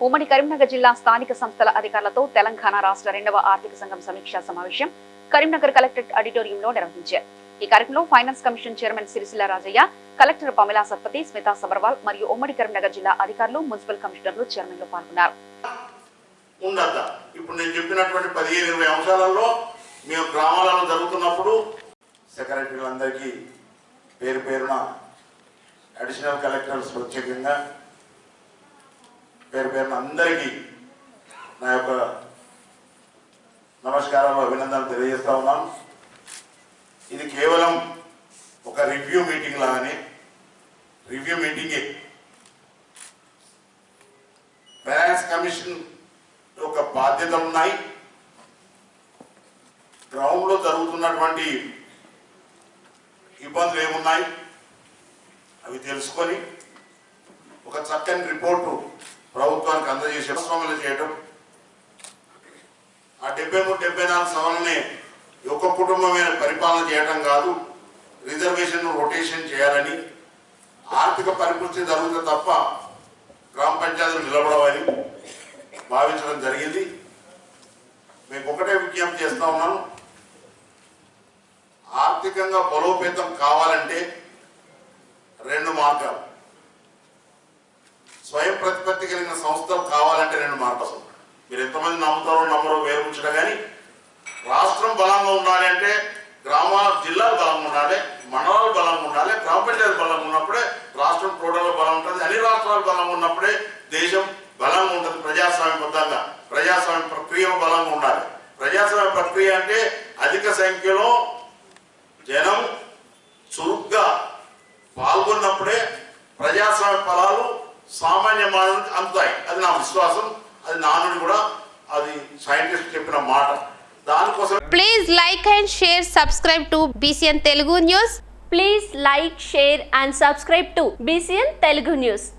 ఉమ్మడి కరీంనగర్ జిల్లా స్థానిక సంస్థల అధికారులతో తెలంగాణ రాష్ట్ర 2వ ఆర్థిక సంఘం సమీక్షా సమావేశం కరీంనగర్ కలెక్టరేట్ ఆడిటోరియంలో నిర్వహించారు. ఈ కార్యక్రమంలో finance commission chairman Sirisilla Rajaiah, collector Pamela Satpathy, Smita Sabharwal మరియు ఉమ్మడి కరీంనగర్ జిల్లా అధికారులు, మున్సిపల్ కమిషనర్లు, చైర్మన్లు పాల్గొన్నారు. ఇప్పుడు నేను చెప్పినటువంటి 15-20 అంశాలలో మేము గ్రామాలలో జరుగుతున్నప్పుడు సెక్రటరీలందరికీ పేరు పేరున అడిషనల్ కలెక్టర్స్ ప్రత్యేకంగా పేరు పేరున అందరికీ నా యొక్క నమస్కారాలు, అభినందనలు తెలియజేస్తా ఉన్నాను. ఇది కేవలం ఒక రివ్యూ మీటింగ్ లాగానే, రివ్యూ మీటింగే. ఫైనాన్స్ కమిషన్ యొక్క బాధ్యతలు ఉన్నాయి. గ్రౌండ్లో జరుగుతున్నటువంటి ఇబ్బందులు ఏమున్నాయి అవి తెలుసుకొని ఒక చక్కని రిపోర్టు ప్రభుత్వానికి అందజేసే సవరణలు చేయడం, ఆ 73-74 సవరణనే ఒక్క కుటుంబమైన పరిపాలన చేయడం కాదు, రిజర్వేషన్ రొటేషన్ చేయాలని, ఆర్థిక పరిపుష్టి జరుగుతుంది తప్ప గ్రామ పంచాయతీలు నిలబడవని భావించడం జరిగింది. మీకు ఒకటే విజ్ఞప్తి చేస్తా ఉన్నాను, ఆర్థికంగా బలోపేతం కావాలంటే 2 మార్గాలు, స్వయం ప్రతిపత్తి కలిగిన సంస్థలు కావాలంటే 2 మార్గాలు. మీరు ఎంతమంది నమ్ముతారో నమ్మరో వేరు ఉంచడం, కానీ రాష్ట్రం బలంగా ఉండాలి అంటే జిల్లాలు బలంగా ఉండాలి, మండలాలు బలంగా ఉండాలి, గ్రామ పంచాయతీ బలంగా ఉన్నప్పుడే రాష్ట్రం టోటల్గా బలం ఉంటుంది. అన్ని రాష్ట్రాలు బలంగా ఉన్నప్పుడే దేశం బలంగా ఉంటుంది. ప్రజాస్వామ్యబద్ధంగా ప్రజాస్వామ్య ప్రక్రియ బలంగా ఉండాలి. ప్రజాస్వామ్య ప్రక్రియ అంటే అధిక సంఖ్యలో జనం చురుగ్గా పాల్గొన్నప్పుడే ప్రజాస్వామ్య ఫలాలు సామాన్య మానవునికి అందుతాయి. అది నా విశ్వాసం, అది నానుడి కూడా, అది సైంటిస్ట్ చెప్పిన మాట. దానికోసం please like and share, subscribe to BCN Telugu News. Please like, share and subscribe to BCN Telugu News.